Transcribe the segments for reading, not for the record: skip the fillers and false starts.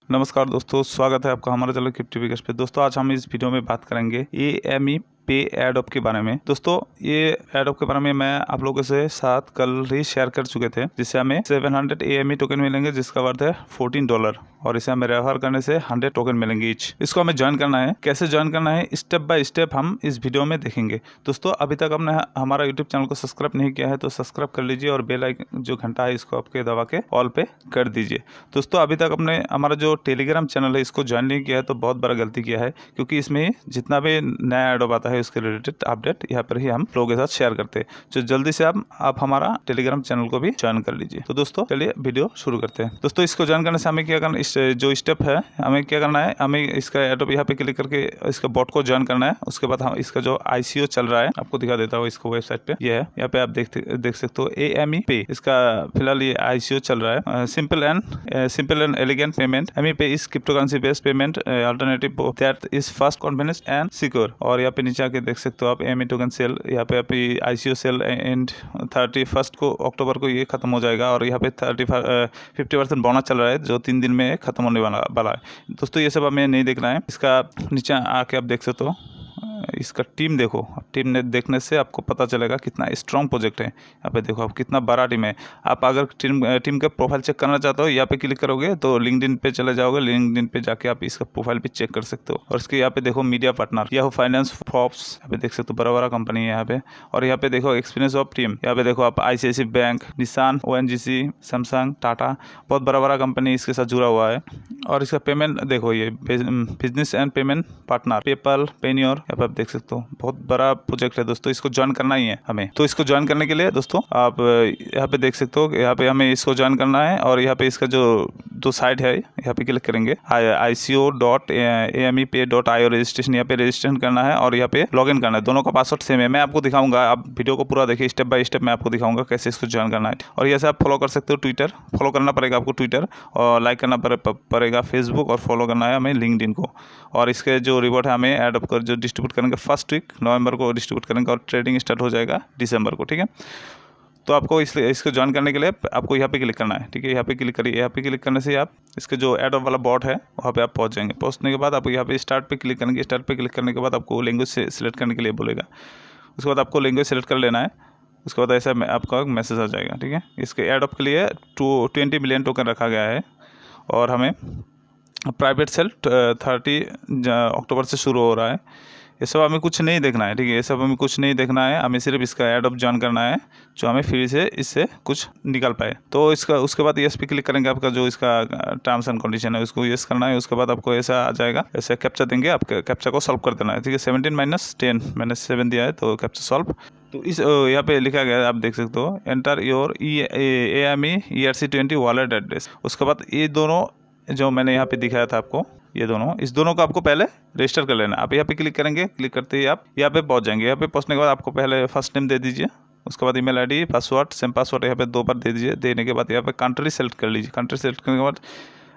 नमस्कार दोस्तों, स्वागत है आपका हमारे चैनल क्रिप्टो विकास पे। दोस्तों आज हम इस वीडियो में बात करेंगे AME पे एडोप के बारे में। दोस्तों ये एडोप के बारे में मैं आप लोगों से साथ कल ही शेयर कर चुके थे, जिससे हमें 700 AME टोकन मिलेंगे जिसका वर्थ है $14 और इसे हमें रेफर करने से 100 टोकन मिलेंगे ईच। इसको हमें ज्वाइन करना है, कैसे ज्वाइन करना है स्टेप बाय स्टेप हम इस वीडियो में देखेंगे। दोस्तों अभी तक आपने हमारा यूट्यूब चैनल को सब्सक्राइब नहीं किया है तो सब्सक्राइब कर लीजिए और बेल आइकन जो घंटा है इसको आपके दबा के ऑल पे कर दीजिए। दोस्तों अभी तक आपने हमारा जो टेलीग्राम चैनल है इसको ज्वाइन नहीं किया है तो बहुत बड़ा गलती किया है, क्योंकि इसमें जितना भी नया एडोप आता है उसके रिलेटेड अपडेट यहाँ पर ही हम लोगों के साथ शेयर करते हैं। तो जल्दी से आप हमारा टेलीग्राम चैनल को भी ज्वाइन कर लीजिए। तो दोस्तों चलिए वीडियो शुरू करते हैं। दोस्तों इसको ज्वाइन करने से हमें क्या करना, इस जो स्टेप है हमें क्या करना है, हमें इसका एडोप यहाँ पे क्लिक करके इसका बॉट को ज्वाइन करना है। उसके बाद हम इसका जो ICO चल रहा है आपको दिखा देता हूँ, इसको वेबसाइट पे ये है, यहाँ पे आप देख सकते हो AME पे इसका फिलहाल ये ICO चल रहा है। Simple and elegant payment. AME पे is crypto currency based payment alternative that is fast, confidence and secure. और यहाँ पे नीचे आके देख सकते हो आप AME टोकन सेल, यहाँ पे आप ICO सेल एंड 31 को अक्टूबर को ये खत्म हो जाएगा और यहाँ पे 50% बोनस चल रहा है जो 3 दिन में खत्म होने वाला है। दोस्तों ये सब हमें नहीं देखना है, इसका नीचे आके आप देख सकते हो इसका टीम देखो। टीम ने देखने से आपको पता चलेगा कितना स्ट्रॉन्ग प्रोजेक्ट है। यहाँ पे देखो आप कितना बड़ा टीम है। आप अगर टीम का प्रोफाइल चेक करना चाहते हो यहाँ पे क्लिक करोगे तो लिंक्डइन पे चले जाओगे, लिंक्डइन पे जाके आप इसका प्रोफाइल भी चेक कर सकते हो। और इसके यहाँ पे देखो media partner, Yahoo finance, Forbes, यहाँ पे देख सकते हो बड़ा बड़ा कंपनी है यहाँ पे। और यहाँ पे देखो एक्सपीरियंस ऑफ टीम, यहाँ पे देखो आप ICICI बैंक, निशान, ONGC, सैमसंग, टाटा, बहुत बड़ा बड़ा कंपनी इसके साथ जुड़ा हुआ है। और इसका पेमेंट देखो, ये business and payment partner, PayPal, Payoneer, यहाँ पे आप देख सकते हो बहुत बड़ा प्रोजेक्ट है। दोस्तों इसको ज्वाइन करना ही है हमें। तो इसको ज्वाइन करने के लिए दोस्तों आप यहाँ पे देख सकते हो, यहाँ पे हमें इसको ज्वाइन करना है और यहाँ पे इसका जो साइट है यहाँ पे क्लिक करेंगे ICO.amepay.io रजिस्ट्रेशन, यहाँ पे रजिस्ट्रेशन करना है और यहाँ पे लॉगिन करना है। दोनों का पासवर्ड सेम है। मैं आपको दिखाऊंगा, आप वीडियो को पूरा देखिए, स्टेप बाय स्टेप मैं आपको दिखाऊंगा कैसे इसको ज्वाइन करना है। और यहाँ से आप फॉलो कर सकते हो ट्विटर, फॉलो करना पड़ेगा आपको ट्विटर, और लाइक करना पड़ेगा फेसबुक, और फॉलो करना है हमें लिंक्डइन को। और इसके जो रिवॉर्ड है हमें एडोप कर जो डिस्ट्रीब्यूट करेंगे फर्स्ट वीक नवंबर को डिस्ट्रीब्यूट करेंगे और ट्रेडिंग स्टार्ट हो जाएगा दिसंबर को, ठीक है। तो आपको इसलिए इसको ज्वाइन करने के लिए आपको यहाँ पे क्लिक करना है, ठीक है। यहाँ पे क्लिक करिए, यहाँ पे क्लिक करने से आप इसके जो एडोप वाला बॉट है वहाँ पे आप पहुँच जाएंगे। पहुँचने के बाद आपको यहाँ पे स्टार्ट पे क्लिक करेंगे। स्टार्ट पे क्लिक करने के बाद आपको लैंग्वेज सेलेक्ट करने के लिए बोलेगा। उसके बाद आपको लैंग्वेज सेलेक्ट कर लेना है। उसके बाद ऐसा आपका मैसेज आ जाएगा, ठीक है। इसके एडोप के लिए 20 मिलियन टोकन रखा गया है और हमें प्राइवेट सेल 30 अक्टूबर से शुरू हो रहा है। ये सब हमें कुछ नहीं देखना है, ठीक है। ये सब हमें कुछ नहीं देखना है, हमें सिर्फ इसका एडोप ज्वाइन करना है जो हमें फ्री से इससे कुछ निकल पाए। तो इसका उसके बाद येस पे क्लिक करेंगे। आपका जो इसका टर्म्स एंड कंडीशन है उसको येस करना है। उसके बाद आपको ऐसा आ जाएगा, ऐसे कैप्चा देंगे, आप कैप्चा को सॉल्व कर देना है, ठीक है। 17 - 10 मैंने 7 दिया है तो कैप्चा सॉल्व। तो इस यहाँ पे लिखा गया है, आप देख सकते हो, enter your AME ERC20 wallet address. उसके बाद ये दोनों जो मैंने यहाँ पे दिखाया था आपको, ये दोनों, इस दोनों को आपको पहले रजिस्टर कर लेना है। आप यहाँ पे क्लिक करेंगे, क्लिक करते ही आप यहाँ पे पहुँच जाएंगे। यहाँ पे पहुँचने के बाद आपको पहले फर्स्ट नेम दे दीजिए, उसके बाद email ID, password, same password यहाँ पे 2 बार दे दीजिए। देने के बाद यहाँ पे कंट्री सेलेक्ट कर लीजिए। कंट्री सेलेक्ट करने के बाद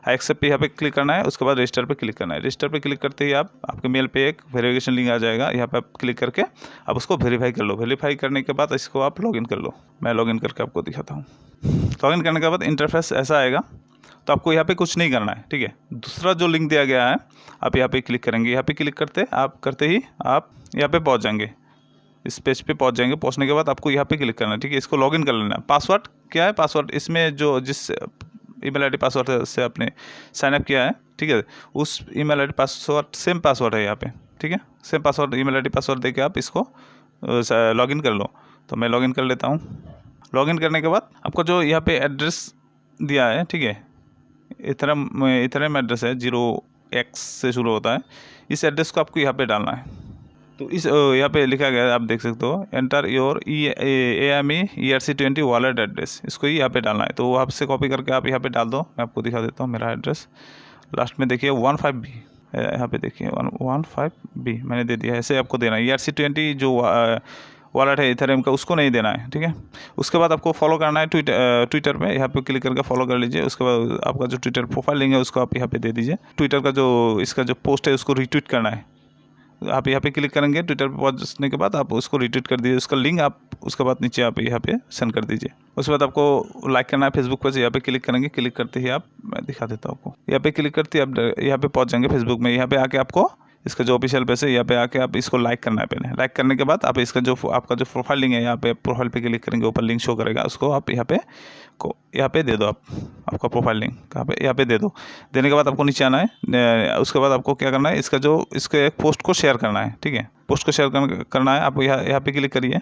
एक्सेप्ट पे यहाँ पे क्लिक करना है। उसके बाद रजिस्टर पे क्लिक करना है। रजिस्टर पे क्लिक करते ही आपके मेल पे एक वेरिफिकेशन लिंक आ जाएगा। यहाँ पे आप क्लिक करके आप उसको वेरीफाई कर लो। वेरीफाई करने के बाद इसको आप लॉगिन कर लो। मैं लॉगिन करके आपको दिखाता हूँ। लॉगिन करने के बाद इंटरफेस ऐसा आएगा। तो आपको यहाँ पे कुछ नहीं करना है, ठीक है। दूसरा जो लिंक दिया गया है आप यहाँ पे क्लिक करेंगे। यहाँ पे क्लिक करते ही आप यहाँ पे पहुँच जाएंगे, इस पेज पे पहुँच जाएंगे। पहुँचने के बाद आपको यहाँ पे क्लिक करना है, ठीक है। इसको लॉगिन कर लेना है। पासवर्ड क्या है, पासवर्ड इसमें जिस ईमेल ID पासवर्ड से आपने साइनअप किया है, ठीक है, उस email ID password same password है यहाँ पे, ठीक है। Same password email ID password दे के आप इसको लॉगिन कर लो। तो मैं लॉगिन कर लेता हूँ। लॉगिन करने के बाद आपको जो यहाँ पे एड्रेस दिया है, ठीक है, इथेरियम एड्रेस है, 0x से शुरू होता है। इस एड्रेस को आपको यहाँ पे डालना है। तो इस यहाँ पे लिखा गया है, आप देख सकते हो, enter your AME ERC20 wallet address. इसको ही यहाँ पे डालना है। तो वहाँ से कॉपी करके आप यहाँ पे डाल दो। मैं आपको दिखा देता हूँ मेरा एड्रेस। लास्ट में देखिए 15B, यहाँ पे देखिए 15B मैंने दे दिया है। ऐसे आपको देना है। ERC20 जो वॉलेट है इथेरियम का, उसको नहीं देना है, ठीक है। उसके बाद आपको फॉलो करना है ट्विटर पे। यहाँ पे क्लिक करके फॉलो कर लीजिए। उसके बाद आपका जो ट्विटर प्रोफाइल लिंक है उसको आप यहाँ पे दे दीजिए। ट्विटर का जो इसका जो पोस्ट है उसको रिट्वीट करना है। आप यहाँ पे क्लिक करेंगे। ट्विटर पे पहुँचने के बाद आप उसको रिट्वीट कर दीजिए, उसका लिंक आप उसके बाद नीचे आप यहाँ पे सेंड कर दीजिए। उसके बाद आपको लाइक करना है फेसबुक पर, यहाँ पे क्लिक करेंगे। क्लिक करते ही आप, मैं दिखा देता हूँ आपको, यहाँ पे क्लिक करते ही आप यहाँ पे पहुँच जाएंगे फेसबुक में। यहाँ पे आके आपको इसका जो ऑफिशियल पेज है, यहाँ पे आके आप इसको लाइक करना है पहले। लाइक करने के बाद आप इसका जो आपका जो प्रोफाइल लिंक है, यहाँ पे प्रोफाइल पे क्लिक करेंगे, ऊपर लिंक शो करेगा, उसको आप यहाँ पे दे दो। आप आपका प्रोफाइल लिंक यहाँ पे दे दो। देने के बाद आपको नीचे आना है। उसके बाद आपको क्या करना है, इसके एक पोस्ट को शेयर करना है, ठीक है। पोस्ट को शेयर करना है। आप यहाँ पे क्लिक करिए।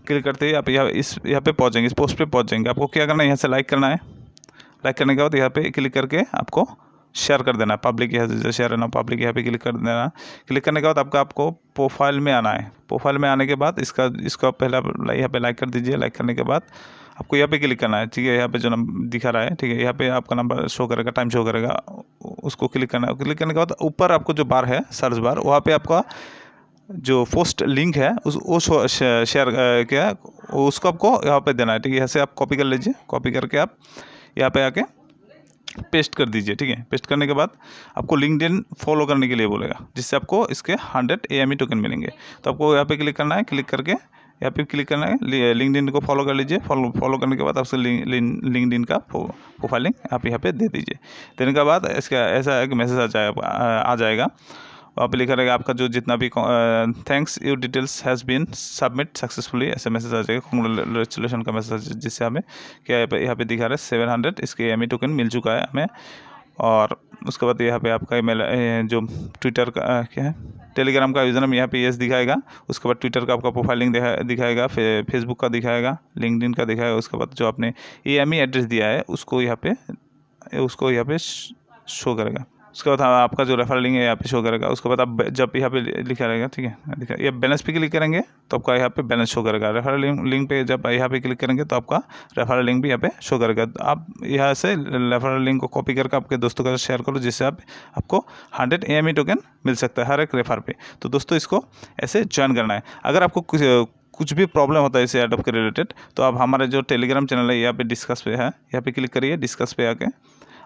क्लिक करते ही आप यहाँ पे पहुँचेंगे, इस पोस्ट पे पहुँच जाएंगे। आपको क्या करना है, यहाँ से लाइक करना है। लाइक करने के बाद यहाँ पे क्लिक करके आपको शेयर कर देना है। पब्लिक यहाँ से शेयर है ना, पब्लिक यहाँ पे क्लिक कर देना। क्लिक करने के बाद आपको प्रोफाइल में आना है। प्रोफाइल में आने के बाद इसका पहला यहाँ पे लाइक कर दीजिए। लाइक करने के बाद आपको यहाँ पे क्लिक करना है, ठीक है। यहाँ पे जो नंबर दिखा रहा है, ठीक है, यहाँ पे आपका नंबर शो करेगा, टाइम शो करेगा, उसको क्लिक करना है। क्लिक करने के बाद ऊपर आपको जो बार है, सर्च बार, वहाँ पे आपका जो पोस्ट लिंक है वो शेयर क्या उसको आपको यहाँ पे देना है, ठीक है। यहाँ से आप कॉपी कर लीजिए। कॉपी करके आप यहाँ पे आके पेस्ट कर दीजिए, ठीक है। पेस्ट करने के बाद आपको लिंक्डइन फॉलो करने के लिए बोलेगा, जिससे आपको इसके 100 AME टोकन मिलेंगे। तो आपको यहाँ पे क्लिक करना है। क्लिक करके यहाँ पे क्लिक करना है, लिंक्डइन को फॉलो कर लीजिए। फॉलो करने के बाद आपसे लिंक्डइन का प्रोफाइल लिंक आप यहाँ पे दे दीजिए। देने के बाद इसका ऐसा एक मैसेज आ जाएगा। वहाँ पे लिखा रहेगा आपका जो जितना भी thanks your details has been submit successfully, ऐसे मैसेज आ जाएगा, कांग्रेचुलेशन का मैसेज, जिससे हमें क्या यहाँ पे दिखा रहा है 700 इसके AME टोकन मिल चुका है हमें। और उसके बाद यहाँ पे आपका ईमेल जो ट्विटर का क्या है, टेलीग्राम का यूज़र नेम यहाँ पे यस दिखाएगा। उसके बाद ट्विटर का आपका प्रोफाइल लिंक दिखाएगा, फिर फेसबुक का दिखाएगा, लिंक्डइन का दिखाएगा। उसके बाद जो आपने AME एड्रेस दिया है उसको यहाँ पे शो करेगा। उसके बाद आपका जो रेफरल लिंक है यहाँ पे शो करेगा। उसके बाद आप जब यहाँ पे लिखा रहेगा, ठीक है, ये बैलेंस पे क्लिक करेंगे तो आपका यहाँ पे बैलेंस शो करेगा। रेफरल लिंक पे जब यहाँ पे क्लिक करेंगे तो आपका रेफरल लिंक भी यहाँ पे शो करेगा। आप यहाँ से रेफरल लिंक को कॉपी करके आपके दोस्तों के साथ शेयर करो, जिससे आपको 100 AME टोकन मिल सकता है हर एक रेफर पे। तो दोस्तों इसको ऐसे ज्वाइन करना है। अगर आपको कुछ भी प्रॉब्लम होता है इसे एडोब के रिलेटेड, तो आप हमारे जो टेलीग्राम चैनल है यहाँ पे डिस्कस पे है, यहाँ पे क्लिक करिए। डिस्कस पे आके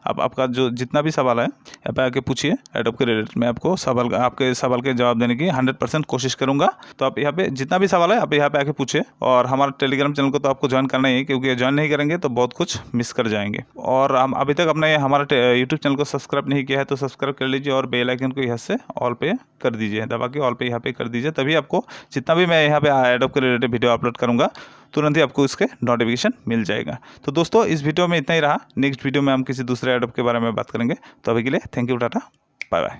आप आपका जो जितना भी सवाल है यहाँ पे आके पूछिए एडोब के रिलेटेड। मैं आपको आपके सवाल के जवाब देने की 100% कोशिश करूंगा। तो आप यहाँ पे जितना भी सवाल है आप यहाँ पे आके पूछिए। और हमारे टेलीग्राम चैनल को तो आपको ज्वाइन करना ही है, क्योंकि ज्वाइन नहीं करेंगे तो बहुत कुछ मिस कर जाएंगे। और हम अभी तक अपने हमारे यूट्यूब चैनल को सब्सक्राइब नहीं किया है तो सब्सक्राइब कर लीजिए, और बेल आइकन को यहाँ से ऑल पे कर दीजिए, दबा के ऑल पे यहाँ पे कर दीजिए। तभी आपको जितना भी मैं यहाँ पे एडोब के रिलेटेड वीडियो अपलोड करूँगा तुरंत ही आपको इसके नोटिफिकेशन मिल जाएगा। तो दोस्तों इस वीडियो में इतना ही रहा। नेक्स्ट वीडियो में हम किसी दूसरे एडोब के बारे में बात करेंगे। तो अभी के लिए thank you, tata, bye bye.